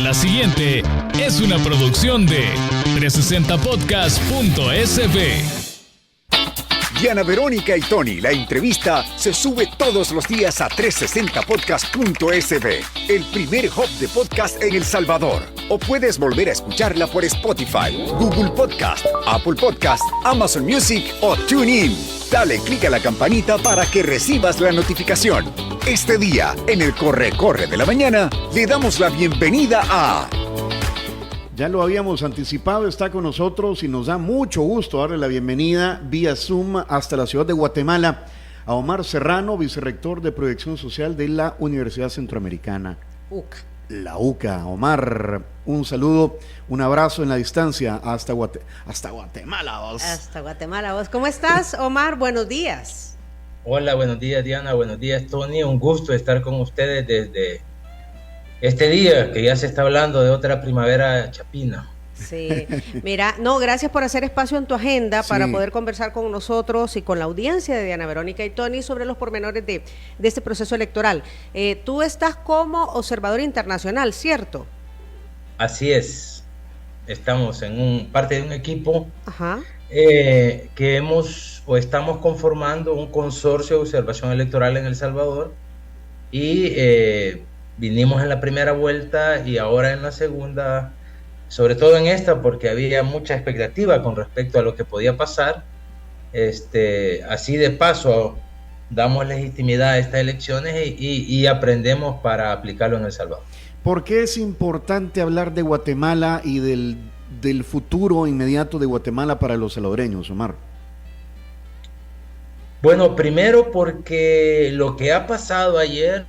La siguiente es una producción de 360podcast.sb. Diana Verónica y Tony, la entrevista, se sube todos los días a 360podcast.sb, el primer hub de podcast en El Salvador. O puedes volver a escucharla por Spotify, Google Podcast, Apple Podcast, Amazon Music o TuneIn. Dale clic a la campanita para que recibas la notificación. Este día, en el Corre de la Mañana, le damos la bienvenida a... Ya lo habíamos anticipado, está con nosotros y nos da mucho gusto darle la bienvenida vía Zoom hasta la ciudad de Guatemala a Omar Serrano, vicerrector de Proyección Social de la Universidad Centroamericana. UCA. La UCA. Omar, un saludo, un abrazo en la distancia hasta Guatemala, vos. Hasta Guatemala, vos. ¿Cómo estás, Omar? Buenos días. Hola, buenos días, Diana, buenos días, Tony. Un gusto estar con ustedes desde este día, que ya se está hablando de otra primavera chapina. Sí, mira, no, gracias por hacer espacio en tu agenda para poder conversar con nosotros y con la audiencia de Diana Verónica y Tony sobre los pormenores de este proceso electoral. Tú estás como observador internacional, ¿cierto? Así es, estamos en parte de un equipo que estamos conformando un consorcio de observación electoral en El Salvador y vinimos en la primera vuelta y ahora en la segunda, sobre todo en esta porque había mucha expectativa con respecto a lo que podía pasar. Así de paso damos legitimidad a estas elecciones y aprendemos para aplicarlo en El Salvador. ¿Por qué es importante hablar de Guatemala y del futuro inmediato de Guatemala para los salvadoreños, Omar? Bueno, primero porque lo que ha pasado ayer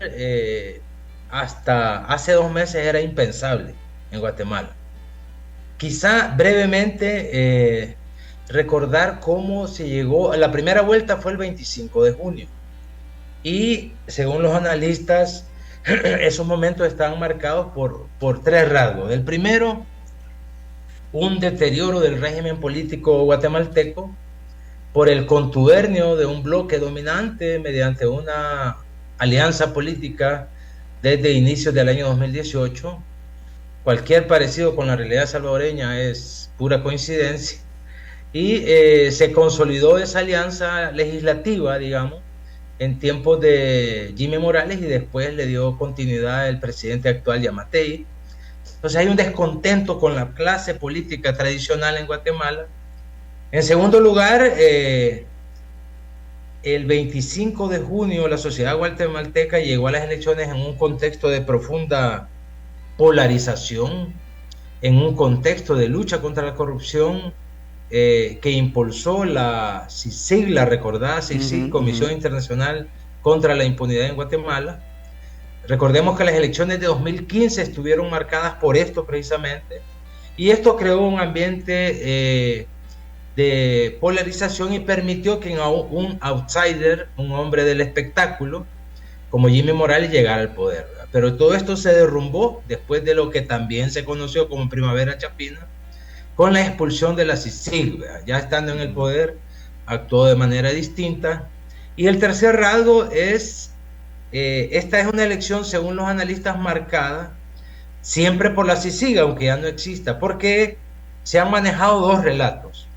hasta hace 2 meses era impensable en Guatemala. Quizá brevemente recordar cómo se llegó. La primera vuelta fue el 25 de junio y según los analistas esos momentos estaban marcados por 3 rasgos. El primero, un deterioro del régimen político guatemalteco por el contubernio de un bloque dominante mediante una alianza política desde inicios del año 2018. Cualquier parecido con la realidad salvadoreña es pura coincidencia. Y se consolidó esa alianza legislativa, digamos, en tiempos de Jimmy Morales y después le dio continuidad el presidente actual, Yamatei. Entonces hay un descontento con la clase política tradicional en Guatemala. En segundo lugar, el 25 de junio la sociedad guatemalteca llegó a las elecciones en un contexto de profunda polarización, en un contexto de lucha contra la corrupción que impulsó la sigla recordada Comisión Internacional contra la Impunidad en Guatemala. Recordemos que las elecciones de 2015 estuvieron marcadas por esto precisamente, y esto creó un ambiente de polarización y permitió que un outsider, un hombre del espectáculo como Jimmy Morales, llegara al poder, ¿verdad? Pero todo esto se derrumbó después de lo que también se conoció como Primavera Chapina, con la expulsión de la CICIG, ¿verdad? Ya estando en el poder actuó de manera distinta. Y el tercer rasgo es esta es una elección, según los analistas, marcada siempre por la CICIG, aunque ya no exista, porque se han manejado 2 relatos.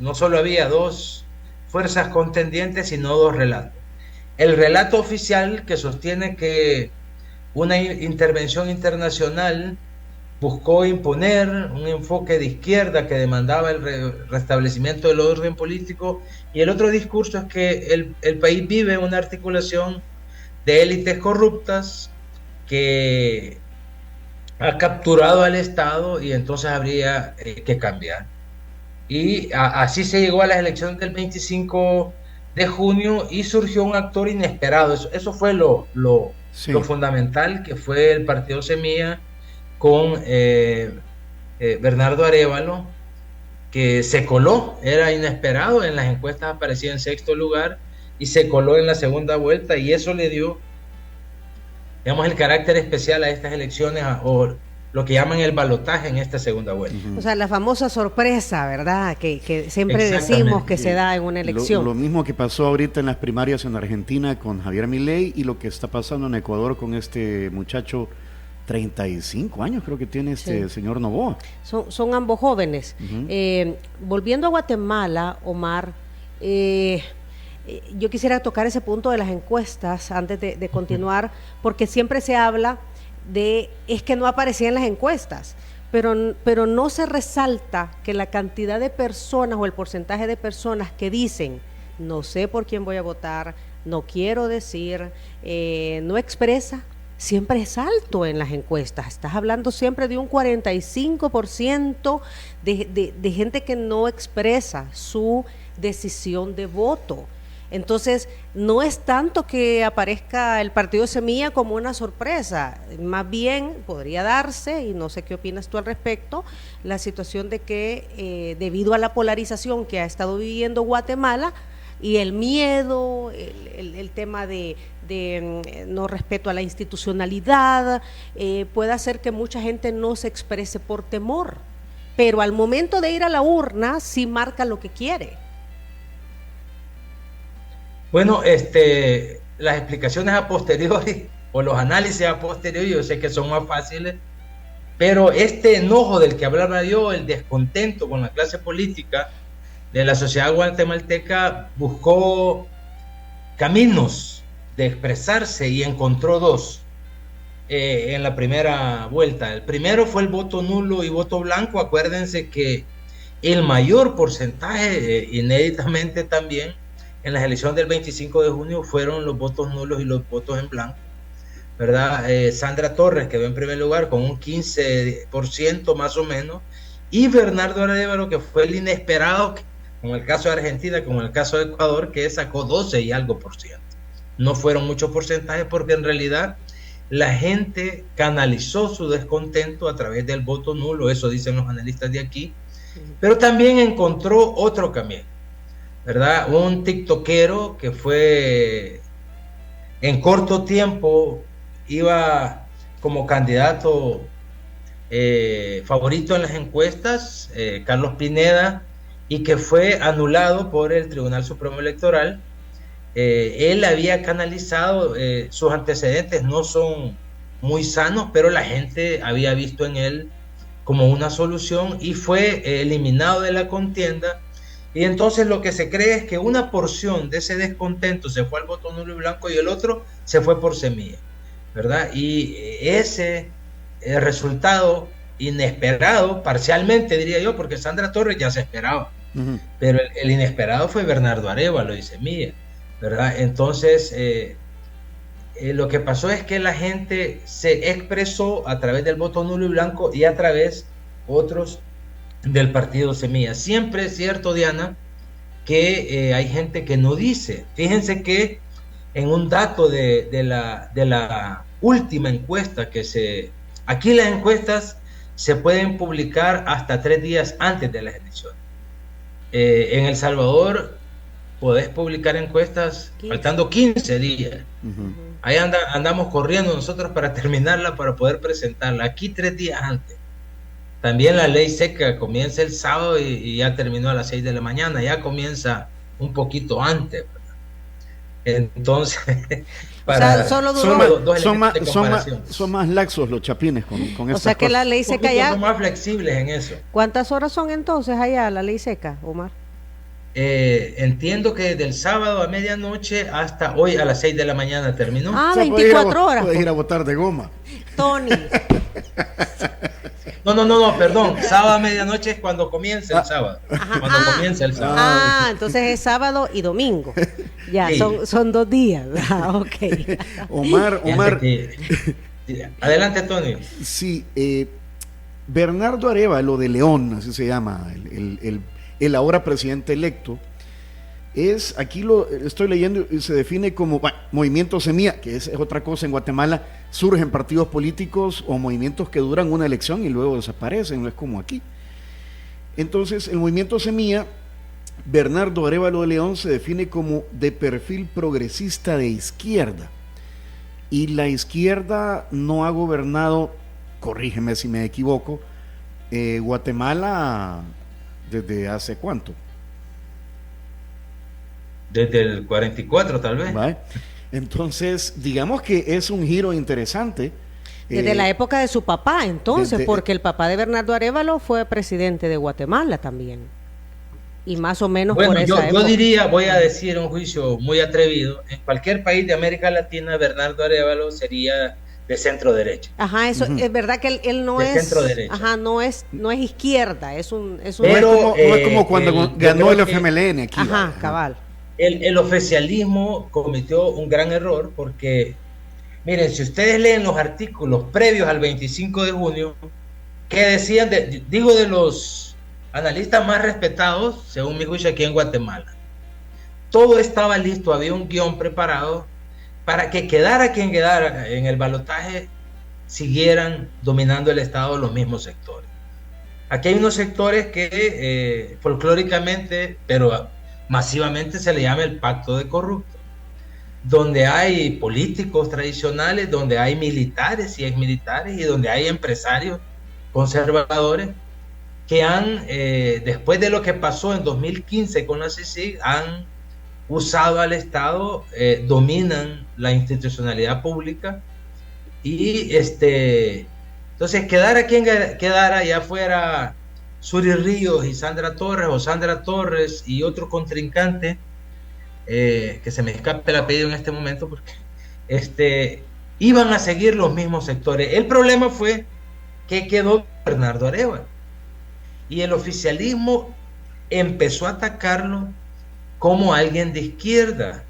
No solo había 2 fuerzas contendientes, sino 2 relatos. El relato oficial, que sostiene que una intervención internacional buscó imponer un enfoque de izquierda que demandaba el restablecimiento del orden político, y el otro discurso es que el país vive una articulación de élites corruptas que ha capturado al Estado y entonces habría que cambiar. Y así se llegó a las elecciones del 25 de junio y surgió un actor inesperado. Eso fue lo fundamental, que fue el Partido Semilla con Bernardo Arévalo, que se coló, era inesperado, en las encuestas aparecía en 6º lugar y se coló en la segunda vuelta, y eso le dio, digamos, el carácter especial a estas elecciones, o lo que llaman el balotaje en esta segunda vuelta. O sea, la famosa sorpresa, ¿verdad? Que siempre decimos que se da en una elección. Lo mismo que pasó ahorita en las primarias en Argentina con Javier Milei, y lo que está pasando en Ecuador con este muchacho 35 años creo que tiene este señor Novoa. Son ambos jóvenes. Volviendo a Guatemala, Omar, yo quisiera tocar ese punto de las encuestas antes de continuar, porque siempre se habla es que no aparecía en las encuestas, pero no se resalta que la cantidad de personas o el porcentaje de personas que dicen, no sé por quién voy a votar, no quiero decir, no expresa, siempre es alto en las encuestas. Estás hablando siempre de un 45% de gente que no expresa su decisión de voto. Entonces, no es tanto que aparezca el partido Semilla como una sorpresa, más bien podría darse, y no sé qué opinas tú al respecto, la situación de que debido a la polarización que ha estado viviendo Guatemala y el miedo, el tema de no respeto a la institucionalidad, puede hacer que mucha gente no se exprese por temor, pero al momento de ir a la urna sí marca lo que quiere. Bueno, las explicaciones a posteriori o los análisis a posteriori yo sé que son más fáciles, pero este enojo del que hablaba yo, el descontento con la clase política de la sociedad guatemalteca, buscó caminos de expresarse y encontró dos en la primera vuelta. El primero fue el voto nulo y voto blanco. Acuérdense que el mayor porcentaje, inéditamente también, en las elecciones del 25 de junio fueron los votos nulos y los votos en blanco, ¿verdad? Sandra Torres quedó en primer lugar con un 15% más o menos, y Bernardo Arévalo, que fue el inesperado, como el caso de Argentina, como el caso de Ecuador, que sacó 12 y algo por ciento. No fueron muchos porcentajes porque en realidad la gente canalizó su descontento a través del voto nulo, eso dicen los analistas de aquí, pero también encontró otro camino, ¿verdad? Un tiktokero que fue en corto tiempo, iba como candidato favorito en las encuestas, Carlos Pineda, y que fue anulado por el Tribunal Supremo Electoral. Él había canalizado, sus antecedentes no son muy sanos, pero la gente había visto en él como una solución y fue eliminado de la contienda. Y entonces lo que se cree es que una porción de ese descontento se fue al voto nulo y blanco y el otro se fue por Semilla, ¿verdad? Y ese resultado inesperado, parcialmente diría yo, porque Sandra Torres ya se esperaba, pero el inesperado fue Bernardo Arévalo y Semilla, ¿verdad? Entonces lo que pasó es que la gente se expresó a través del voto nulo y blanco y a través otros del partido Semilla. Siempre es cierto, Diana, que hay gente que no dice. Fíjense que en un dato de la última encuesta aquí las encuestas se pueden publicar hasta 3 días antes de las elecciones. En El Salvador podés publicar encuestas faltando 15 días. Ahí andamos corriendo nosotros para terminarla, para poder presentarla. Aquí 3 días antes. También la ley seca comienza el sábado y ya terminó a las 6 de la mañana, ya comienza un poquito antes, ¿verdad? Entonces, son más laxos los chapines con o sea que la ley seca ya... Son más flexibles en eso. ¿Cuántas horas son entonces allá la ley seca, Omar? Entiendo que desde el sábado a medianoche hasta hoy a las 6 de la mañana terminó. Ah, 24 horas. Puedes ir a votar de goma. Tony. No, perdón. Sábado a medianoche es cuando comienza el sábado. Comienza el sábado. Entonces es sábado y domingo. Ya, sí. son 2 días. Ok. Omar. Adelante, Antonio. Sí, Bernardo Arévalo de León, así se llama, el ahora presidente electo, aquí lo estoy leyendo y se define como movimiento Semilla, que es otra cosa. En Guatemala surgen partidos políticos o movimientos que duran una elección y luego desaparecen, no es como aquí. Entonces el movimiento Semilla, Bernardo Arévalo de León, se define como de perfil progresista de izquierda, y la izquierda no ha gobernado, corrígeme si me equivoco, Guatemala desde hace ¿cuánto? Desde el 44 tal vez. ¿Vale? Entonces, digamos que es un giro interesante. Desde la época de su papá, entonces, desde, porque el papá de Bernardo Arévalo fue presidente de Guatemala también. Y más o menos bueno, por esa época. Yo diría, voy a decir un juicio muy atrevido, en cualquier país de América Latina, Bernardo Arévalo sería de centro derecha. Ajá, eso es verdad que él no de es centro derecha. Ajá, no es izquierda, es un Pero, no es como cuando ganó el FMLN aquí. Ajá, cabal. El oficialismo cometió un gran error porque, miren, si ustedes leen los artículos previos al 25 de junio, que decían, digo de los analistas más respetados, según mi juicio, aquí en Guatemala, todo estaba listo, había un guión preparado para que quedara quien quedara en el balotaje, siguieran dominando el Estado los mismos sectores. Aquí hay unos sectores que folclóricamente, pero masivamente se le llama el pacto de corruptos, donde hay políticos tradicionales, donde hay militares y exmilitares y donde hay empresarios conservadores que han, después de lo que pasó en 2015 con la CICIG, han usado al Estado, dominan la institucionalidad pública y entonces quedara quien quedara, ya fuera Suri Ríos y Sandra Torres o Sandra Torres y otro contrincante, que se me escape el apellido en este momento, porque iban a seguir los mismos sectores. El problema fue que quedó Bernardo Arévalo y el oficialismo empezó a atacarlo como alguien de izquierda.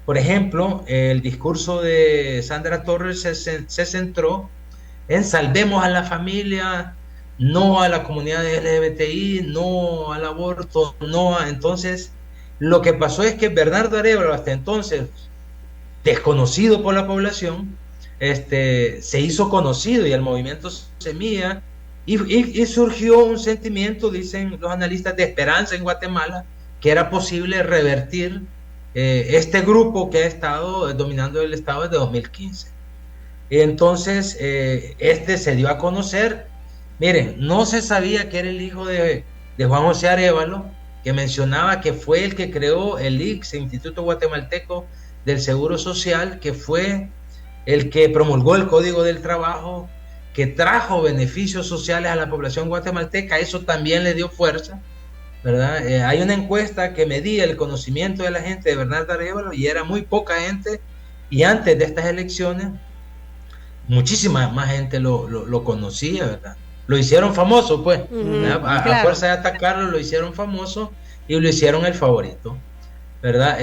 Por ejemplo, el discurso de Sandra Torres se centró en salvemos a la familia, no a la comunidad LGBTI, no al aborto, entonces lo que pasó es que Bernardo Arévalo, hasta entonces desconocido por la población, se hizo conocido y el movimiento Semilla y surgió un sentimiento, dicen los analistas, de esperanza en Guatemala, que era posible revertir este grupo que ha estado dominando el Estado desde 2015. Entonces, se dio a conocer. Miren, no se sabía que era el hijo de Juan José Arévalo, que mencionaba que fue el que creó el IGS, Instituto Guatemalteco del Seguro Social, que fue el que promulgó el Código del Trabajo, que trajo beneficios sociales a la población guatemalteca. Eso también le dio fuerza, ¿verdad? Hay una encuesta que medía el conocimiento de la gente de Bernardo Arévalo y era muy poca gente, y antes de estas elecciones muchísima más gente lo conocía, ¿verdad? Lo hicieron famoso, pues, a fuerza de atacarlo lo hicieron famoso y lo hicieron el favorito, ¿verdad?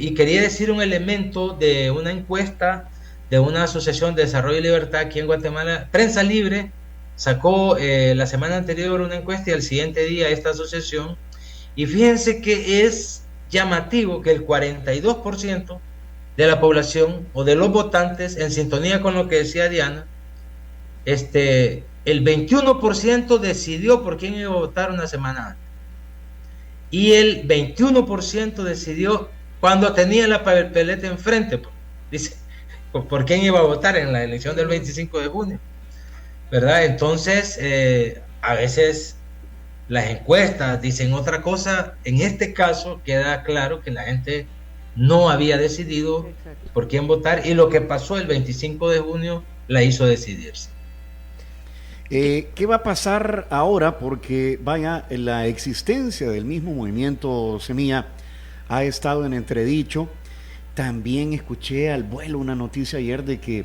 Y quería decir un elemento de una encuesta de una asociación de desarrollo y libertad aquí en Guatemala, Prensa Libre, sacó la semana anterior una encuesta y al siguiente día esta asociación, y fíjense que es llamativo que el 42% de la población o de los votantes, en sintonía con lo que decía Diana, el 21% decidió por quién iba a votar una semana antes y el 21% decidió cuando tenía la papeleta enfrente, dice, por quién iba a votar en la elección del 25 de junio, ¿verdad? Entonces, a veces las encuestas dicen otra cosa. En este caso queda claro que la gente no había decidido por quién votar y lo que pasó el 25 de junio la hizo decidirse. ¿Qué va a pasar ahora? Porque vaya, la existencia del mismo movimiento Semilla ha estado en entredicho. También escuché al vuelo una noticia ayer de que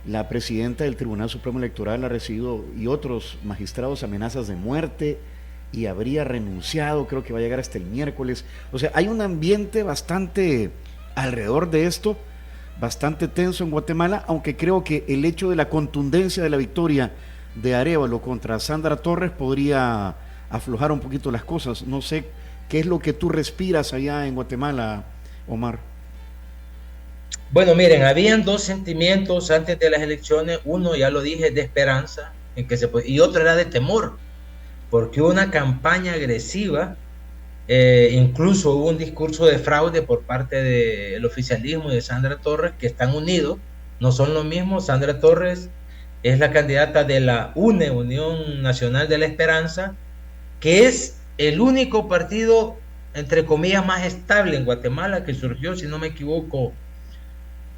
la presidenta del Tribunal Supremo Electoral ha recibido, y otros magistrados, amenazas de muerte y habría renunciado. Creo que va a llegar hasta el miércoles. O sea, hay un ambiente bastante alrededor de esto, bastante tenso en Guatemala, aunque creo que el hecho de la contundencia de la victoria de Arévalo contra Sandra Torres podría aflojar un poquito las cosas. No sé qué es lo que tú respiras allá en Guatemala, Omar. Bueno, miren, habían dos sentimientos antes de las elecciones. Uno, ya lo dije, de esperanza, y otro era de temor, porque hubo una campaña agresiva, incluso hubo un discurso de fraude por parte del oficialismo y de Sandra Torres, que están unidos, no son lo mismo. Sandra Torres es la candidata de la UNE, Unión Nacional de la Esperanza, que es el único partido, entre comillas, más estable en Guatemala, que surgió, si no me equivoco,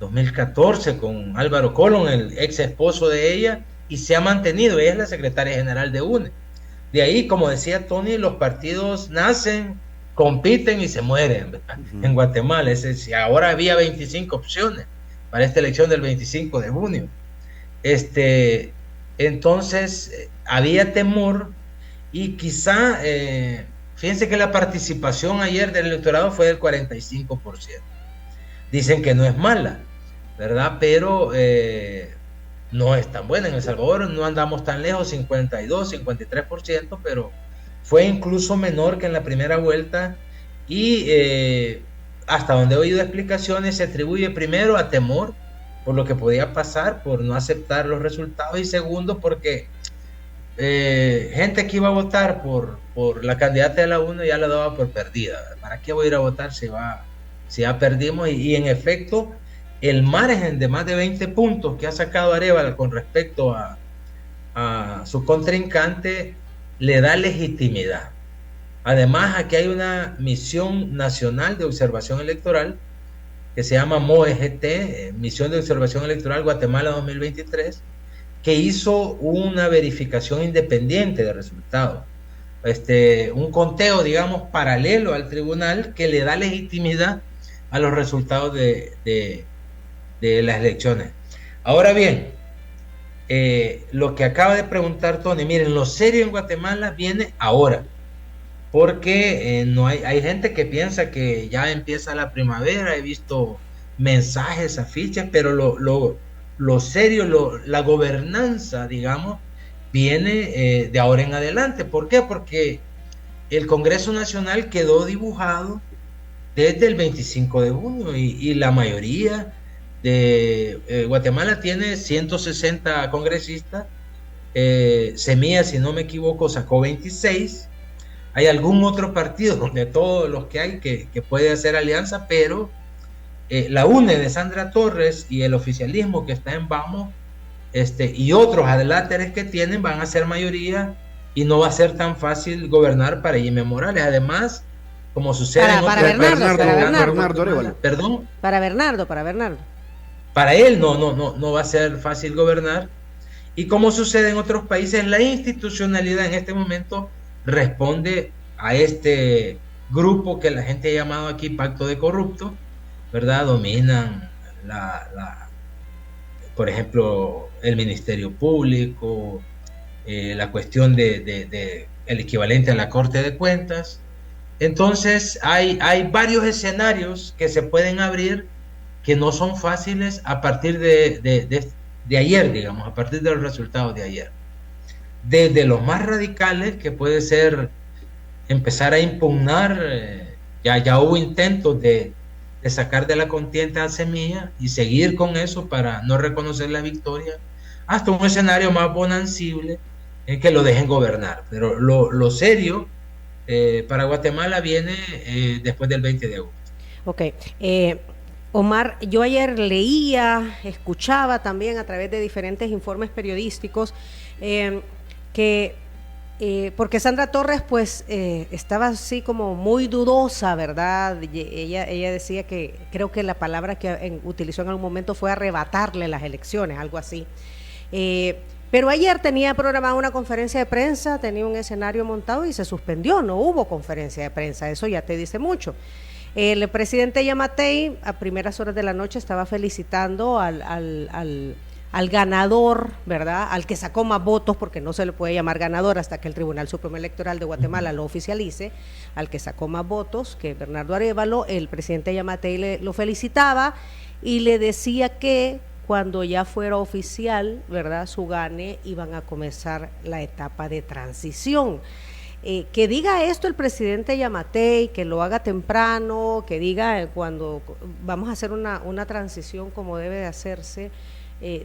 2014 con Álvaro Colón, el ex esposo de ella, y se ha mantenido. Ella es la secretaria general de UNE. De ahí, como decía Tony, los partidos nacen, compiten y se mueren, ¿verdad? En Guatemala. Ahora había 25 opciones para esta elección del 25 de junio. Entonces, había temor y quizá, fíjense que la participación ayer del electorado fue del 45%. Dicen que no es mala, ¿verdad? Pero no es tan buena. En El Salvador no andamos tan lejos, 52, 53%, pero fue incluso menor que en la primera vuelta y hasta donde he oído explicaciones se atribuye primero a temor por lo que podía pasar, por no aceptar los resultados, y segundo porque gente que iba a votar por la candidata de la UNE ya la daba por perdida. ¿Para qué voy a ir a votar si ya perdimos? Y en efecto, el margen de más de 20 puntos que ha sacado Arévalo con respecto a su contrincante le da legitimidad. Además, aquí hay una misión nacional de observación electoral que se llama MOEGT, Misión de Observación Electoral Guatemala 2023, que hizo una verificación independiente de resultados. Un conteo, digamos, paralelo al tribunal que le da legitimidad a los resultados de las elecciones. Ahora bien, lo que acaba de preguntar Tony, miren, lo serio en Guatemala viene ahora, porque no hay gente que piensa que ya empieza la primavera. He visto mensajes, afiches, pero lo serio, la gobernanza, digamos, viene de ahora en adelante. ¿Por qué? Porque el Congreso Nacional quedó dibujado desde el 25 de junio y la mayoría de Guatemala tiene 160 congresistas. Semilla, si no me equivoco, sacó 26. Hay algún otro partido de todos los que hay que puede hacer alianza, pero la UNE de Sandra Torres y el oficialismo que está en Vamos, y otros adláteres que tienen, van a ser mayoría y no va a ser tan fácil gobernar para Jimé Morales. Además, como sucede para Bernardo Arévalo. Perdón. Para Bernardo. Para él no va a ser fácil gobernar. Y como sucede en otros países, la institucionalidad en este momento responde a este grupo que la gente ha llamado aquí Pacto de Corruptos, ¿verdad? Dominan por ejemplo, el Ministerio Público, la cuestión de el equivalente a la Corte de Cuentas. Entonces hay varios escenarios que se pueden abrir que no son fáciles a partir de ayer, digamos, a partir de los resultados de ayer. Desde los más radicales, que puede ser empezar a impugnar, ya hubo intentos de sacar de la contienda a Semilla y seguir con eso para no reconocer la victoria, hasta un escenario más bonancible en que lo dejen gobernar. Pero lo serio para Guatemala viene después del 20 de agosto. Ok. Omar, yo ayer leía, escuchaba también a través de diferentes informes periodísticos porque Sandra Torres pues estaba así como muy dudosa, ¿verdad? Ella decía que, creo que la palabra que utilizó en algún momento fue arrebatarle las elecciones, algo así. Pero ayer tenía programada una conferencia de prensa, tenía un escenario montado y se suspendió, no hubo conferencia de prensa, eso ya te dice mucho. El presidente Yamatei a primeras horas de la noche estaba felicitando al ganador, ¿verdad? Al que sacó más votos, porque no se le puede llamar ganador hasta que el Tribunal Supremo Electoral de Guatemala lo oficialice, al que sacó más votos, que Bernardo Arévalo. El presidente Yamatei lo felicitaba y le decía que cuando ya fuera oficial, ¿verdad?, su gane, iban a comenzar la etapa de transición. Que diga esto el presidente Yamatei, que lo haga temprano, que diga cuando vamos a hacer una transición como debe de hacerse,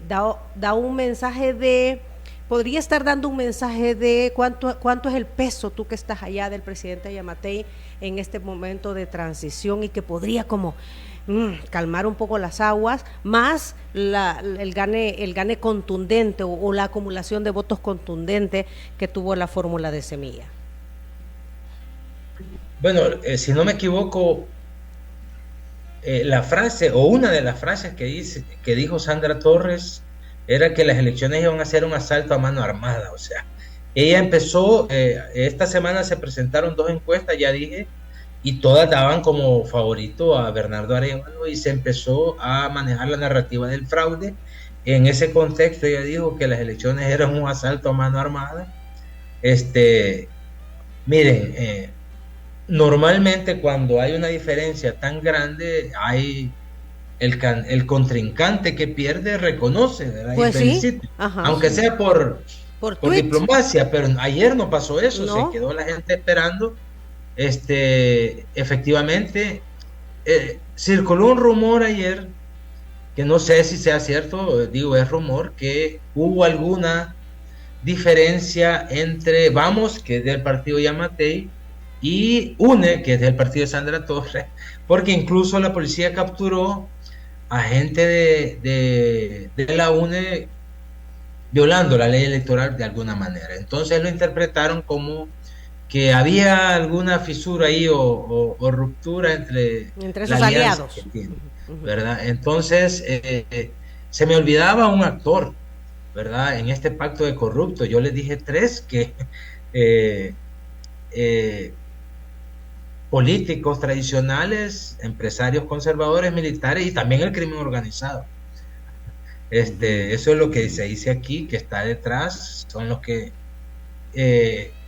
da un mensaje podría estar dando un mensaje de cuánto es el peso, tú que estás allá, del presidente Yamatei en este momento de transición, y que podría como calmar un poco las aguas, más el gane contundente o la acumulación de votos contundente que tuvo la fórmula de Semilla. Bueno, si no me equivoco, la frase, o una de las frases que dijo Sandra Torres, era que las elecciones iban a ser un asalto a mano armada. O sea, ella empezó, esta semana se presentaron 2 encuestas, ya dije, y todas daban como favorito a Bernardo Arévalo, y se empezó a manejar la narrativa del fraude. En ese contexto ella dijo que las elecciones eran un asalto a mano armada. Miren, normalmente cuando hay una diferencia tan grande, hay el contrincante que pierde reconoce, ¿verdad? Pues y felicita, sí. Ajá, aunque sí. sea por tweet. diplomacia, pero ayer no pasó eso, No. se quedó la gente esperando. Efectivamente, circuló un rumor ayer, que no sé si sea cierto, digo, es rumor, que hubo alguna diferencia entre Vamos, que es del partido Yamatei, y UNE, que es del partido de Sandra Torres, porque incluso la policía capturó a gente de la UNE violando la ley electoral de alguna manera. Entonces lo interpretaron como que había alguna fisura ahí o ruptura entre esos aliados, ¿verdad? Entonces se me olvidaba un actor, ¿verdad? En este pacto de corruptos, yo les dije 3 que políticos tradicionales, empresarios conservadores, militares y también el crimen organizado. Eso es lo que se dice aquí, que está detrás, son los que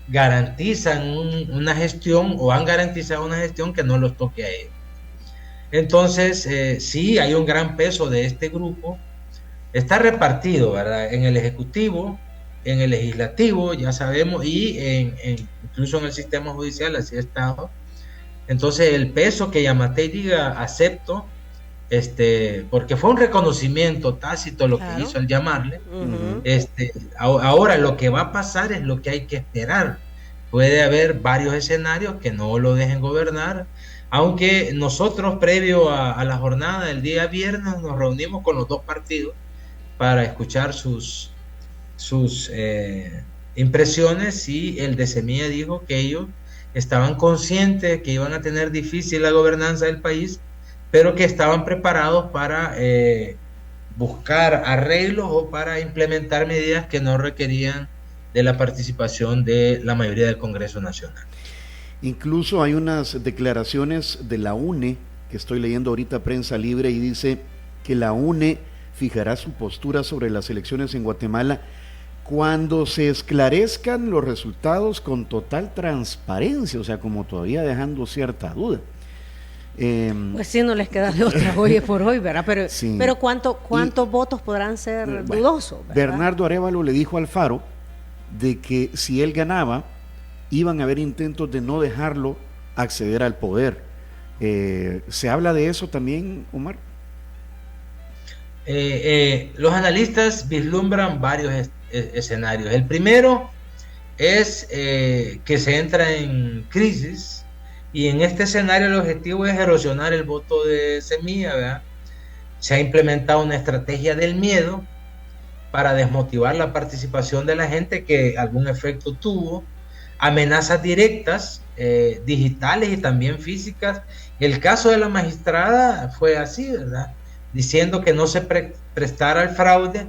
garantizan una gestión, o han garantizado una gestión que no los toque a ellos. Entonces, sí, hay un gran peso de este grupo. Está repartido, ¿verdad? En el Ejecutivo, en el Legislativo, ya sabemos, y incluso en el sistema judicial, así ha estado. Entonces, el peso que Yamatei diga acepto, porque fue un reconocimiento tácito lo que hizo al llamarle. Ahora lo que va a pasar es lo que hay que esperar. Puede haber varios escenarios que no lo dejen gobernar, aunque nosotros previo a la jornada del día viernes nos reunimos con los 2 partidos para escuchar sus impresiones, y el de Semilla dijo que ellos estaban conscientes que iban a tener difícil la gobernanza del país, pero que estaban preparados para buscar arreglos o para implementar medidas que no requerían de la participación de la mayoría del Congreso Nacional. Incluso hay unas declaraciones de la UNE, que estoy leyendo ahorita, Prensa Libre, y dice que la UNE fijará su postura sobre las elecciones en Guatemala cuando se esclarezcan los resultados con total transparencia, o sea, como todavía dejando cierta duda. Pues sí, no les queda de otra hoy por hoy, ¿verdad? Pero, sí. Pero ¿cuántos votos podrán ser dudosos? ¿Verdad? Bernardo Arévalo le dijo al Faro de que si él ganaba, iban a haber intentos de no dejarlo acceder al poder. ¿Se habla de eso también, Omar? Los analistas vislumbran varios escenarios. El primero es que se entra en crisis, y en este escenario el objetivo es erosionar el voto de Semilla, ¿verdad? Se ha implementado una estrategia del miedo para desmotivar la participación de la gente, que algún efecto tuvo, amenazas directas, digitales y también físicas. El caso de la magistrada fue así, ¿verdad? Diciendo que no se prestara al fraude,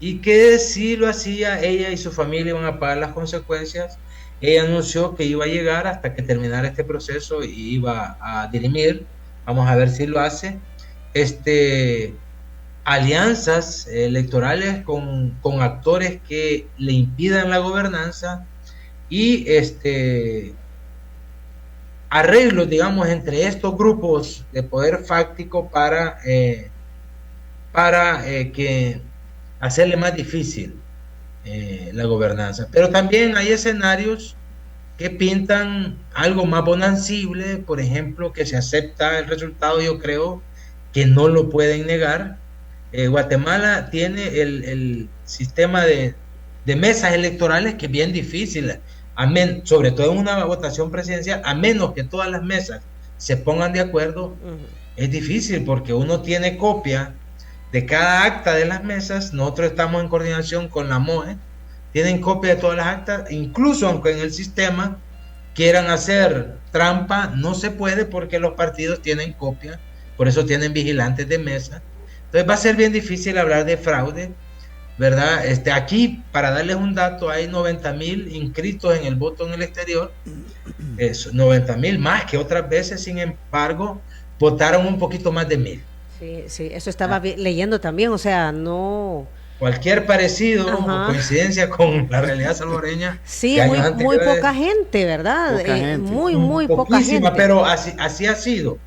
y que si lo hacía, ella y su familia iban a pagar las consecuencias. Ella anunció que iba a llegar hasta que terminara este proceso y iba a dirimir. Vamos a ver si lo hace. Alianzas electorales con actores que le impidan la gobernanza, y arreglos, digamos, entre estos grupos de poder fáctico para que hacerle más difícil la gobernanza. Pero también hay escenarios que pintan algo más bonancible, por ejemplo, que se acepta el resultado. Yo creo que no lo pueden negar. Guatemala tiene el sistema de mesas electorales, que es bien difícil, sobre todo en una votación presidencial, a menos que todas las mesas se pongan de acuerdo. Es difícil porque uno tiene copia de cada acta de las mesas. Nosotros estamos en coordinación con la MOE, tienen copia de todas las actas, incluso aunque en el sistema quieran hacer trampa, no se puede, porque los partidos tienen copia por eso tienen vigilantes de mesa. Entonces va a ser bien difícil hablar de fraude, ¿verdad? Aquí, para darles un dato, hay 90,000 inscritos en el voto en el exterior, 90,000 más que otras veces. Sin embargo, votaron un poquito más de 1,000. Sí, eso estaba leyendo también, o sea, no... Cualquier parecido o coincidencia con la realidad salvadoreña. Sí, muy poca gente, ¿verdad? Poca gente. Muy poca gente. Pero así ha sido.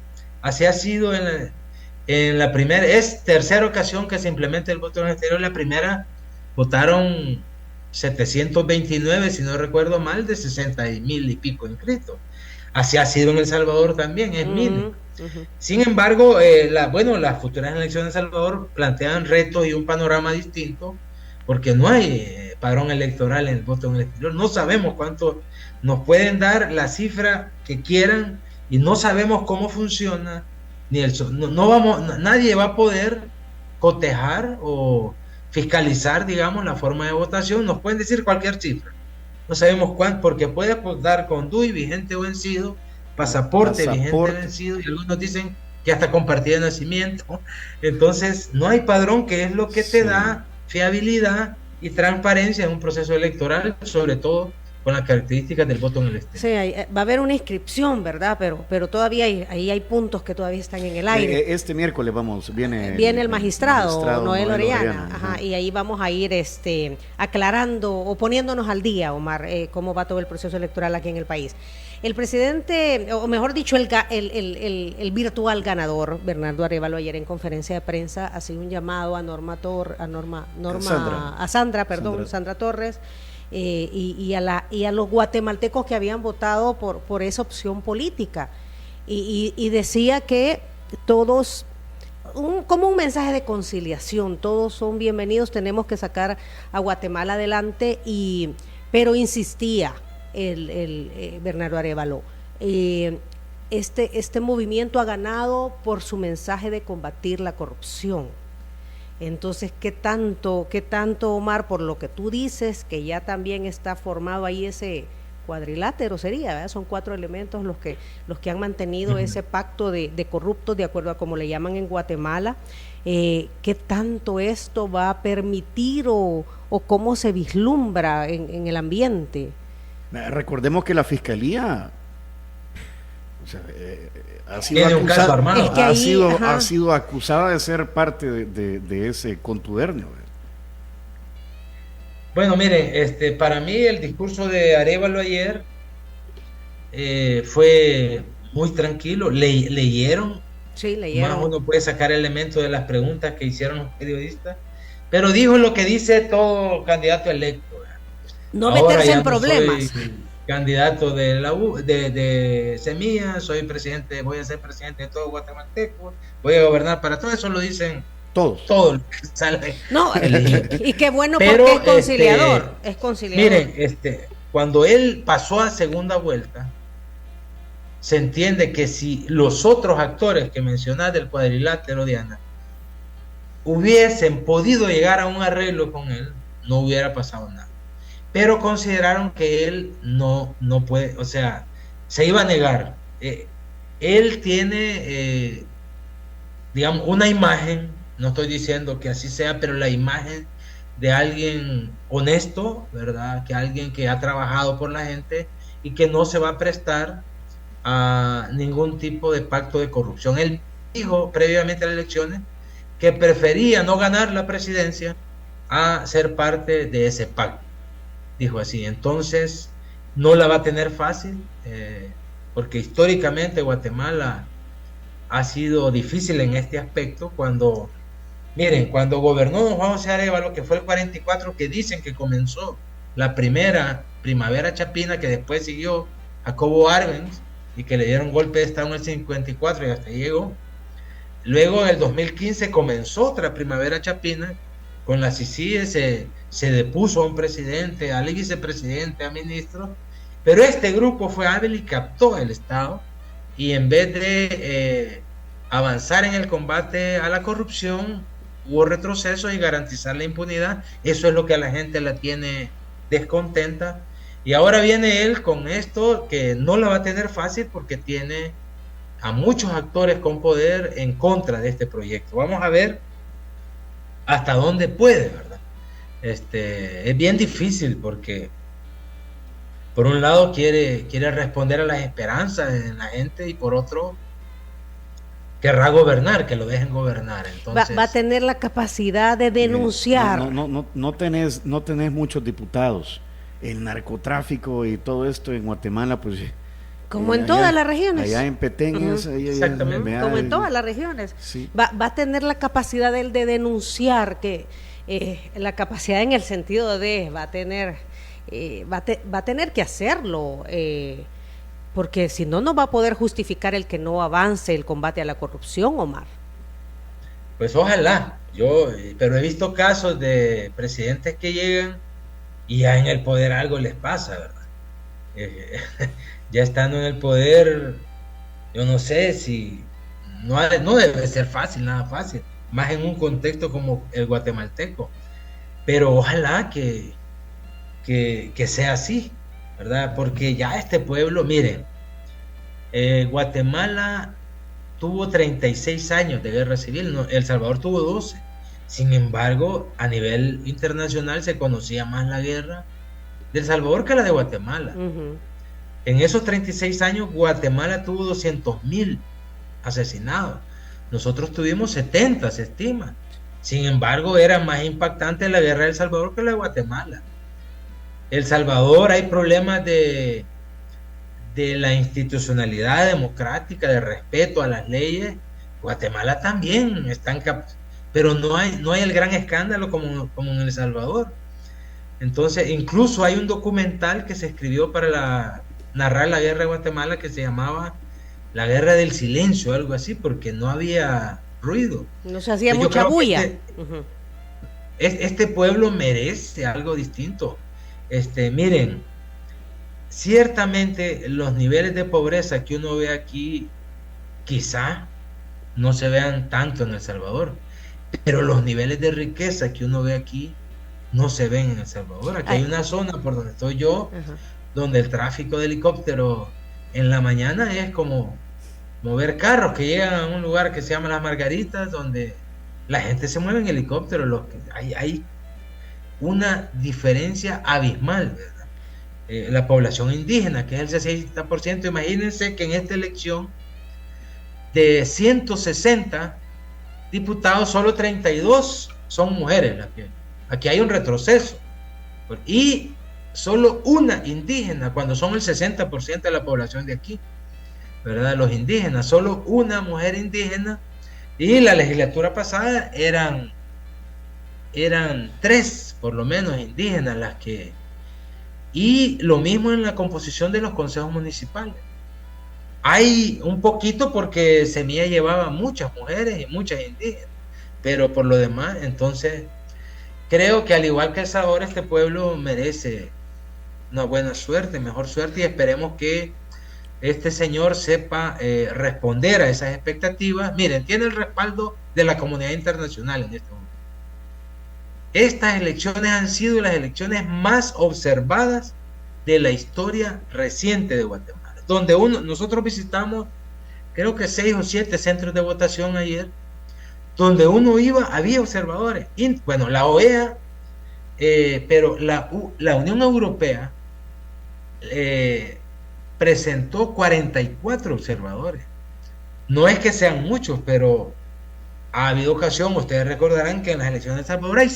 Así ha sido en la primera, es tercera ocasión que se implementa el voto en el exterior. La primera votaron 729, si no recuerdo mal, de 60,000 y pico inscritos. Así ha sido en El Salvador también, es mínimo. Sin embargo, las futuras elecciones en El Salvador plantean retos y un panorama distinto, porque no hay padrón electoral en el voto en el exterior. No sabemos cuánto nos pueden dar la cifra que quieran y no sabemos cómo funciona. Nadie va a poder cotejar o fiscalizar, digamos, la forma de votación. Nos pueden decir cualquier cifra. No sabemos cuánto, porque puede dar con DUI vigente o vencido, pasaporte vigente vencido, y algunos dicen que hasta con partida de nacimiento. Entonces, no hay padrón, que es lo que te da fiabilidad y transparencia en un proceso electoral, sobre todo con las características del voto en el exterior. Sí, va a haber una inscripción, ¿verdad? Pero todavía hay puntos que todavía están en el aire. Este miércoles viene el magistrado Noel Orellana. Ajá, y ahí vamos a ir aclarando o poniéndonos al día, Omar, cómo va todo el proceso electoral aquí en el país. El presidente, o mejor dicho, el virtual ganador, Bernardo Arévalo, ayer en conferencia de prensa ha sido un llamado a Sandra Torres, y a los guatemaltecos que habían votado por esa opción política, y decía que todos, como un mensaje de conciliación, todos son bienvenidos, tenemos que sacar a Guatemala adelante, pero insistía el Bernardo Arévalo, este movimiento ha ganado por su mensaje de combatir la corrupción. Entonces, ¿qué tanto, Omar, por lo que tú dices, que ya también está formado ahí ese cuadrilátero, sería, ¿verdad? Son 4 elementos los que han mantenido ese pacto de corruptos, de acuerdo a como le llaman en Guatemala? ¿Qué tanto esto va a permitir o cómo se vislumbra en el ambiente? Recordemos que la Fiscalía ha sido acusada de ser parte de ese contubernio. Bueno, miren, para mí el discurso de Arévalo ayer fue muy tranquilo. Leyeron. Sí, leyeron. Más uno puede sacar elementos de las preguntas que hicieron los periodistas, pero dijo lo que dice todo candidato electo. No meterse en problemas. Soy candidato de Semilla, voy a ser presidente de todo guatemalteco, voy a gobernar para todo eso, lo dicen todos los que salen. No, y qué bueno, pero porque es conciliador, es conciliador. Miren, cuando él pasó a segunda vuelta, se entiende que si los otros actores que mencionás del cuadrilátero, Diana, hubiesen podido llegar a un arreglo con él, no hubiera pasado nada. Pero consideraron que él no puede, o sea, se iba a negar. Él tiene, digamos, una imagen, no estoy diciendo que así sea, pero la imagen de alguien honesto, ¿verdad? Que alguien que ha trabajado por la gente y que no se va a prestar a ningún tipo de pacto de corrupción. Él dijo previamente a las elecciones que prefería no ganar la presidencia a ser parte de ese pacto. Dijo así. Entonces no la va a tener fácil, porque históricamente Guatemala ha sido difícil en este aspecto. Cuando gobernó don Juan José Arévalo, que fue el 44, que dicen que comenzó la primera primavera chapina, que después siguió Jacobo Arbenz y que le dieron golpe de estado en el 54 y hasta llegó. Luego en el 2015 comenzó otra primavera chapina con la CICIE, se depuso a un presidente, al vicepresidente, a ministros, pero este grupo fue hábil y captó el Estado, y en vez de avanzar en el combate a la corrupción, hubo retrocesos y garantizar la impunidad. Eso es lo que a la gente la tiene descontenta, y ahora viene él con esto que no la va a tener fácil, porque tiene a muchos actores con poder en contra de este proyecto. Vamos a ver hasta dónde puede, ¿verdad? Es bien difícil porque por un lado quiere responder a las esperanzas de la gente y por otro querrá gobernar, que lo dejen gobernar. Entonces, va a tener la capacidad de denunciar. No tenés muchos diputados. El narcotráfico y todo esto en Guatemala, pues como en todas las regiones. Allá en Petén, exactamente. Como en todas las regiones. Sí. Va a tener la capacidad de denunciar, que la capacidad en el sentido de va a tener que hacerlo, porque si no, no va a poder justificar el que no avance el combate a la corrupción, Omar. Pues ojalá, pero he visto casos de presidentes que llegan y ya en el poder algo les pasa, ¿verdad? Ya estando en el poder, yo no sé si no debe ser fácil, nada fácil, más en un contexto como el guatemalteco, pero ojalá que sea así, ¿verdad? Porque ya este pueblo, miren, Guatemala tuvo 36 años de guerra civil, El Salvador tuvo 12. Sin embargo, a nivel internacional se conocía más la guerra del Salvador que la de Guatemala. En esos 36 años, Guatemala tuvo 200,000 asesinados. Nosotros tuvimos 70, se estima. Sin embargo, era más impactante la guerra del Salvador que la de Guatemala. El Salvador hay problemas de la institucionalidad democrática, de respeto a las leyes. Guatemala también están pero no hay el gran escándalo como en El Salvador. Entonces, incluso hay un documental que se escribió para narrar la guerra de Guatemala que se llamaba La Guerra del Silencio, algo así, porque no había ruido. No se hacía mucha bulla. Este pueblo merece algo distinto. Miren, ciertamente los niveles de pobreza que uno ve aquí quizá no se vean tanto en El Salvador, pero los niveles de riqueza que uno ve aquí no se ven en El Salvador. Aquí hay una zona por donde estoy yo, donde el tráfico de helicópteros en la mañana es como mover carros que llegan a un lugar que se llama Las Margaritas, donde la gente se mueve en helicópteros. Hay una diferencia abismal, ¿verdad? La población indígena, que es el 60%, imagínense que en esta elección de 160 diputados, solo 32 son mujeres. Aquí hay un retroceso. Y solo una indígena, cuando son el 60% de la población de aquí, ¿verdad? Los indígenas, solo una mujer indígena. Y la legislatura pasada eran 3, por lo menos, indígenas las que... Y lo mismo en la composición de los consejos municipales. Hay un poquito porque Semilla llevaba muchas mujeres y muchas indígenas, pero por lo demás, entonces, creo que al igual que El Salvador, este pueblo merece una buena suerte, mejor suerte, y esperemos que este señor sepa responder a esas expectativas. Miren, tiene el respaldo de la comunidad internacional en este momento. Estas elecciones han sido las elecciones más observadas de la historia reciente de Guatemala, donde nosotros visitamos creo que 6 o 7 centros de votación ayer, donde uno iba, había observadores. Bueno, la OEA, pero la Unión Europea presentó 44 observadores. No es que sean muchos, pero ha habido ocasión, ustedes recordarán que en las elecciones de El Salvador hay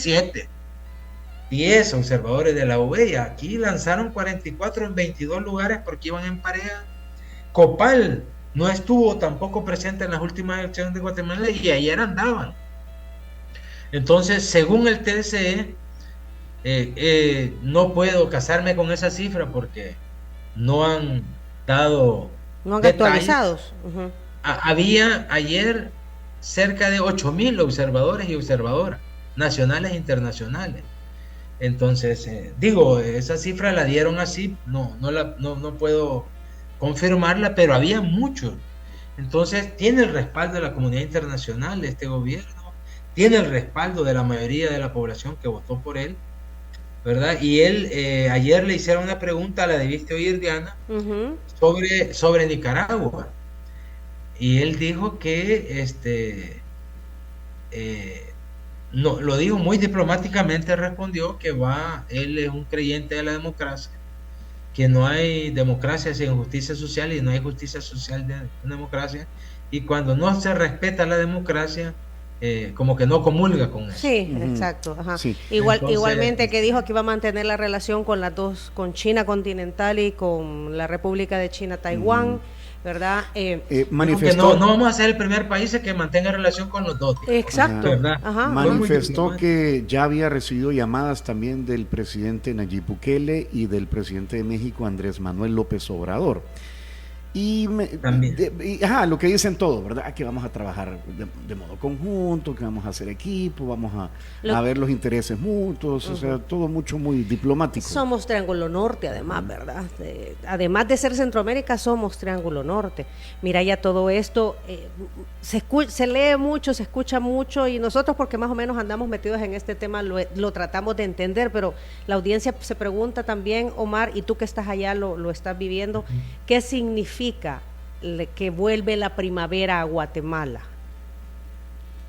10 observadores de la OEA. Aquí lanzaron 44 en 22 lugares porque iban en pareja. Copal no estuvo tampoco presente en las últimas elecciones de Guatemala y ayer andaban. Entonces, según el TSE, no puedo casarme con esa cifra porque no han dado actualizados. Había ayer cerca de 8,000 observadores y observadoras nacionales e internacionales. Entonces, esa cifra la dieron así, no puedo confirmarla, pero había muchos. Entonces, tiene el respaldo de la comunidad internacional de este gobierno, tiene el respaldo de la mayoría de la población que votó por él, ¿verdad? Y él, ayer le hicieron una pregunta, la debiste oír, Diana, sobre Nicaragua. y él dijo que no, lo dijo muy diplomáticamente, respondió que él es un creyente de la democracia, que no hay democracia sin justicia social y no hay justicia social de democracia, y cuando no se respeta la democracia, como que no comulga con eso. Sí, exacto. Ajá. Sí. Igualmente que dijo que iba a mantener la relación con las dos, con China continental y con la República de China, Taiwán, ¿verdad? Manifestó, no vamos a ser el primer país que mantenga relación con los dos. Exacto. ¿Verdad? Ajá. Manifestó que ya había recibido llamadas también del presidente Nayib Bukele y del presidente de México, Andrés Manuel López Obrador. Y lo que dicen todos, ¿verdad? Que vamos a trabajar de modo conjunto, que vamos a hacer equipo, vamos a ver los intereses mutuos, o sea, todo muy diplomático. Somos Triángulo Norte, además, ¿verdad? Además de ser Centroamérica, somos Triángulo Norte. Mira, ya todo esto se lee mucho, se escucha mucho, y nosotros, porque más o menos andamos metidos en este tema, lo tratamos de entender, pero la audiencia se pregunta también, Omar, y tú que estás allá lo estás viviendo, ¿qué significa que vuelve la primavera a Guatemala?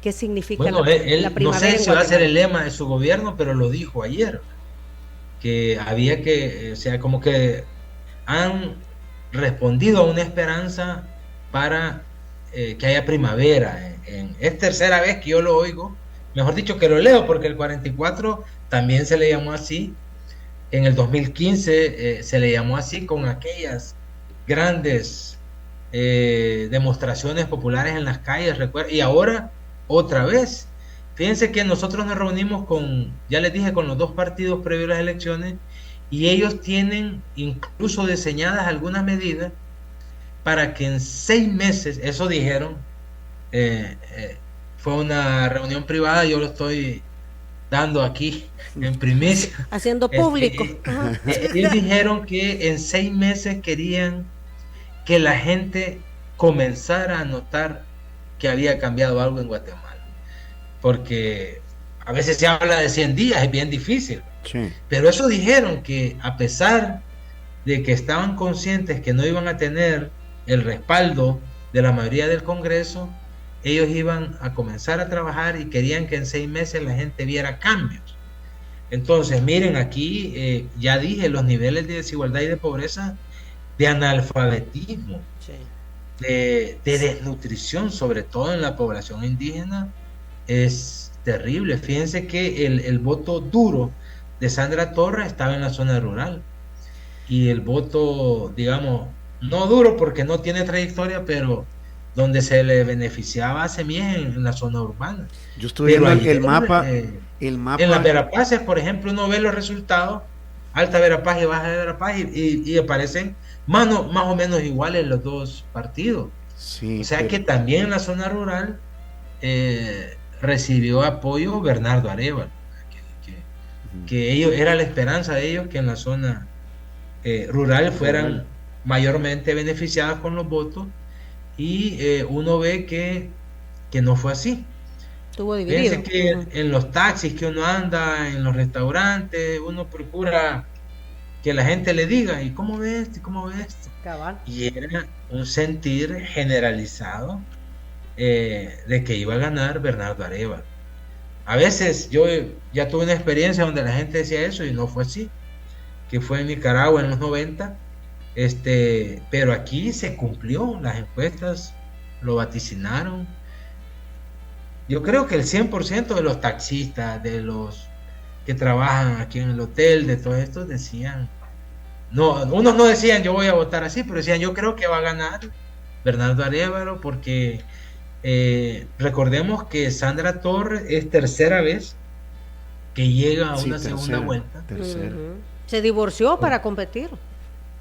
¿Qué significa bueno, la primavera? No sé si va a ser el lema de su gobierno, pero lo dijo ayer, que había que, o sea, como que han respondido a una esperanza para que haya primavera. Es tercera vez que yo lo oigo, mejor dicho que lo leo, porque el 44 también se le llamó así, en el 2015 se le llamó así, con aquellas grandes demostraciones populares en las calles, y ahora otra vez. Fíjense que nosotros nos reunimos ya les dije, con los dos partidos previos a las elecciones, y ellos tienen incluso diseñadas algunas medidas para que en 6 meses, eso dijeron, fue una reunión privada, yo lo estoy dando aquí en primicia, haciendo público. Ellos dijeron que en 6 meses querían que la gente comenzara a notar que había cambiado algo en Guatemala, porque a veces se habla de 100 días, es bien difícil, sí. Pero eso dijeron, que a pesar de que estaban conscientes que no iban a tener el respaldo de la mayoría del Congreso, ellos iban a comenzar a trabajar y querían que en 6 meses la gente viera cambios. Entonces, miren, aquí ya dije, los niveles de desigualdad y de pobreza, de analfabetismo, sí, de desnutrición, sobre todo en la población indígena, es terrible. Fíjense que el voto duro de Sandra Torres estaba en la zona rural, y el voto, digamos, no duro porque no tiene trayectoria, pero donde se le beneficiaba a Semillas en la zona urbana. Yo estoy viendo el mapa. En las Verapaces, por ejemplo, uno ve los resultados, Alta Verapaz y Baja Verapaz, y aparecen más o menos iguales los dos partidos. Sí, o sea que también en la zona rural recibió apoyo Bernardo Arévalo, que ellos, era la esperanza de ellos que en la zona rural fueran mayormente beneficiadas con los votos, y uno ve que no fue así. Estuvo dividido. Fíjense que en los taxis que uno anda, en los restaurantes, uno procura que la gente le diga, ¿y cómo ves esto? ¿Cómo ves esto? Cabal. Y era un sentir generalizado de que iba a ganar Bernardo Arévalo. A veces yo ya tuve una experiencia donde la gente decía eso y no fue así, que fue en Nicaragua en los 90, pero aquí se cumplió, las encuestas lo vaticinaron. Yo creo que el 100% de los taxistas, de los que trabajan aquí en el hotel, de todos estos, decían, no, unos no decían yo voy a votar así, pero decían yo creo que va a ganar Bernardo Arévalo, porque recordemos que Sandra Torres es tercera vez que llega a una segunda vuelta. Se divorció para competir.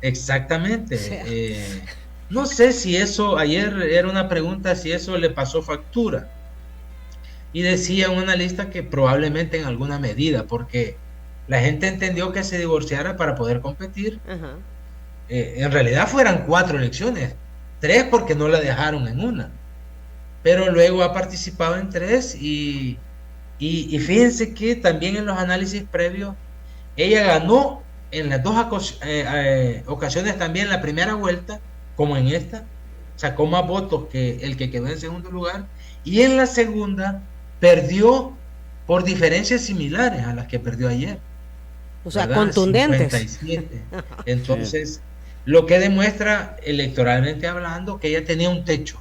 Exactamente. No sé si eso, ayer era una pregunta, si eso le pasó factura. Y decía un analista que probablemente en alguna medida, porque la gente entendió que se divorciara para poder competir. En realidad fueran 4 elecciones, 3 porque no la dejaron en una, pero luego ha participado en 3, y fíjense que también en los análisis previos ella ganó en las dos ocasiones, también la primera vuelta como en esta, sacó más votos que el que quedó en segundo lugar, y en la segunda perdió por diferencias similares a las que perdió ayer. O sea, ¿verdad? contundentes. 57. Entonces, lo que demuestra electoralmente hablando que ella tenía un techo,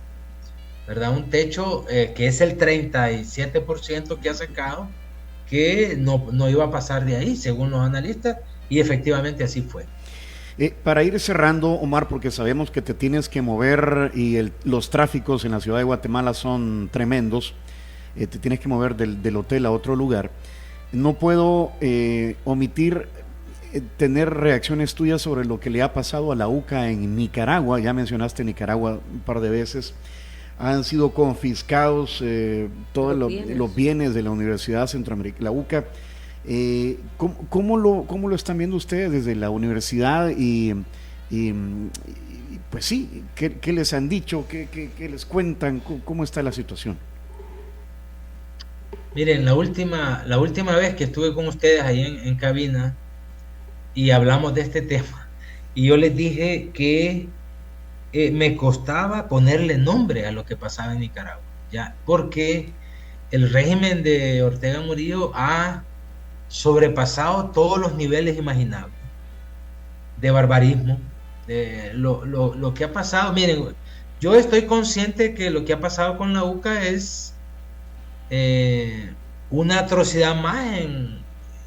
¿verdad? Un techo que es el 37% que ha sacado, que no iba a pasar de ahí, según los analistas, y efectivamente así fue. Para ir cerrando, Omar, porque sabemos que te tienes que mover y los tráficos en la ciudad de Guatemala son tremendos, te tienes que mover del hotel a otro lugar. No puedo omitir tener reacciones tuyas sobre lo que le ha pasado a la UCA en Nicaragua. Ya mencionaste Nicaragua un par de veces. Han sido confiscados todos los bienes de la Universidad Centroamericana, la UCA. ¿Cómo lo están viendo ustedes desde la universidad y pues sí, ¿qué les han dicho? ¿Qué les cuentan? ¿Cómo está la situación? Miren, la última vez que estuve con ustedes ahí en cabina y hablamos de este tema, y yo les dije que me costaba ponerle nombre a lo que pasaba en Nicaragua, ¿ya? Porque el régimen de Ortega Murillo ha sobrepasado todos los niveles imaginables de barbarismo, de lo que ha pasado. Miren, yo estoy consciente que lo que ha pasado con la UCA es una atrocidad más en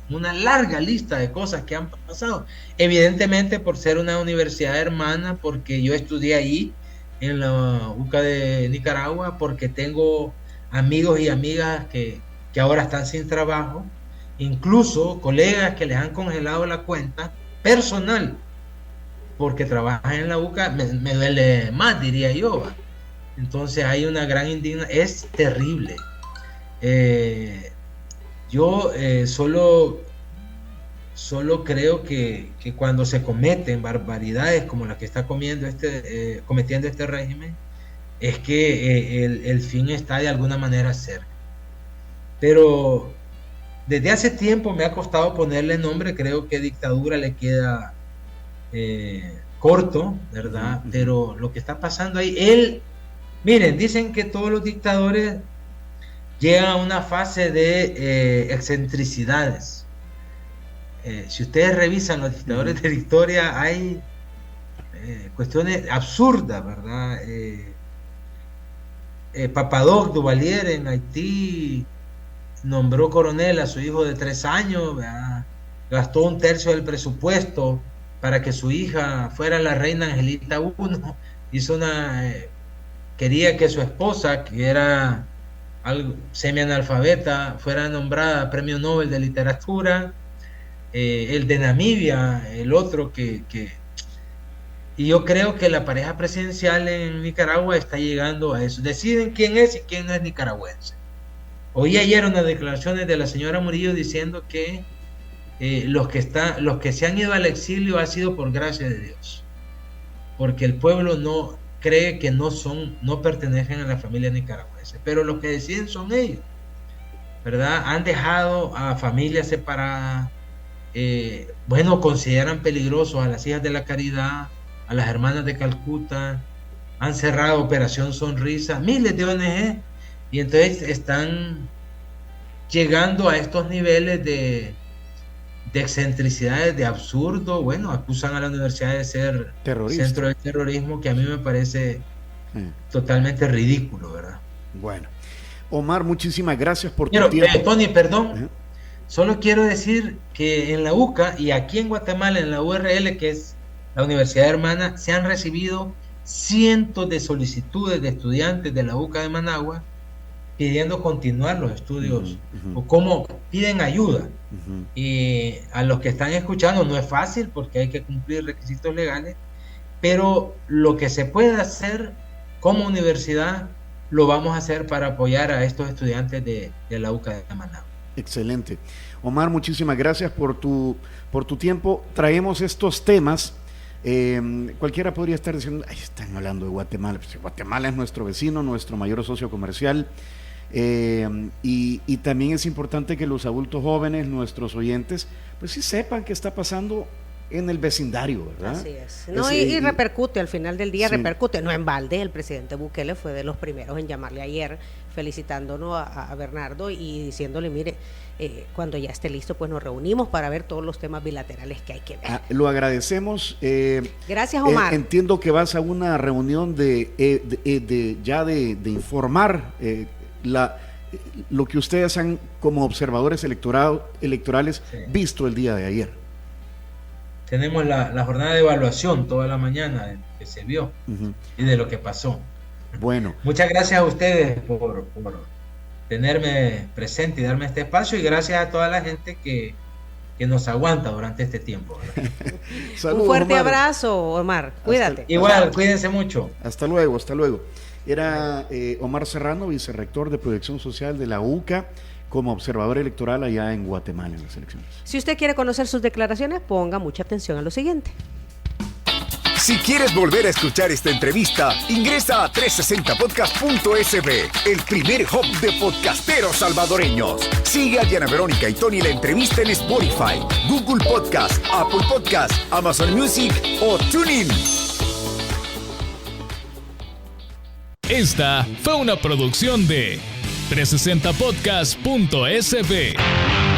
una larga lista de cosas que han pasado, evidentemente por ser una universidad hermana, porque yo estudié ahí en la UCA de Nicaragua, porque tengo amigos y amigas que ahora están sin trabajo, incluso colegas que les han congelado la cuenta personal porque trabajan en la UCA. Me duele más, diría yo, ¿va? Entonces hay una gran indignación, es terrible. Yo solo creo que cuando se cometen barbaridades como las que está cometiendo este régimen, es que el fin está de alguna manera cerca. Pero desde hace tiempo me ha costado ponerle nombre. Creo que dictadura le queda corto, ¿verdad? Uh-huh. Pero lo que está pasando ahí, miren, dicen que todos los dictadores llegan a una fase de excentricidades. Si ustedes revisan los dictadores de la historia, hay cuestiones absurdas, ¿verdad? Papadoc Duvalier en Haití nombró coronel a su hijo de 3 años, ¿verdad? Gastó 1/3 del presupuesto para que su hija fuera la reina Angelita I. Quería que su esposa, que era semianalfabeta, fuera nombrada Premio Nobel de Literatura. El de Namibia, el otro y yo creo que la pareja presidencial en Nicaragua está llegando a eso. Deciden quién es y quién no es nicaragüense. Oí ayer unas declaraciones de la señora Murillo diciendo que los que se han ido al exilio ha sido por gracia de Dios, porque el pueblo no cree que no pertenecen a la familia nicaragüense, pero los que deciden son ellos, ¿verdad? Han dejado a familias separadas. Consideran peligrosos a las hijas de la caridad, a las hermanas de Calcuta, han cerrado Operación Sonrisa, miles de ONG, y entonces están llegando a estos niveles de excentricidades, de absurdo. Acusan a la universidad de ser centro de terrorismo, que a mí me parece totalmente ridículo, ¿verdad? Bueno, Omar, muchísimas gracias por tu tiempo. Tony, perdón. Solo quiero decir que en la UCA y aquí en Guatemala, en la URL, que es la universidad hermana, se han recibido cientos de solicitudes de estudiantes de la UCA de Managua pidiendo continuar los estudios, o como piden ayuda. Y a los que están escuchando, no es fácil porque hay que cumplir requisitos legales, pero lo que se puede hacer como universidad lo vamos a hacer para apoyar a estos estudiantes de la UCA de Managua. Excelente. Omar, muchísimas gracias por tu tiempo. Traemos estos temas. Cualquiera podría estar diciendo, están hablando de Guatemala. Pues Guatemala es nuestro vecino, nuestro mayor socio comercial. Y también es importante que los adultos jóvenes, nuestros oyentes, pues sí sepan qué está pasando en el vecindario, ¿verdad? Así es. No, y repercute, al final del día repercute, no en balde. El presidente Bukele fue de los primeros en llamarle ayer, felicitándonos a Bernardo y diciéndole, mire, cuando ya esté listo, pues nos reunimos para ver todos los temas bilaterales que hay que ver. Lo agradecemos. Gracias, Omar. Entiendo que vas a una reunión de informar lo que ustedes han, como observadores electorales, visto el día de ayer. Tenemos la jornada de evaluación toda la mañana de lo que se vio y de lo que pasó. Bueno. Muchas gracias a ustedes por tenerme presente y darme este espacio, y gracias a toda la gente que nos aguanta durante este tiempo. Saludos, un fuerte Omar. Abrazo, Omar. Cuídate. Igual, cuídense mucho. Hasta luego, hasta luego. Era Omar Serrano, vicerrector de Proyección Social de la UCA, como observador electoral allá en Guatemala en las elecciones. Si usted quiere conocer sus declaraciones, ponga mucha atención a lo siguiente. Si quieres volver a escuchar esta entrevista, ingresa a 360podcast.sb, el primer hub de podcasteros salvadoreños. Sigue a Diana Verónica y Tony la entrevista en Spotify, Google Podcast, Apple Podcast, Amazon Music o TuneIn. Esta fue una producción de 360podcast.sb.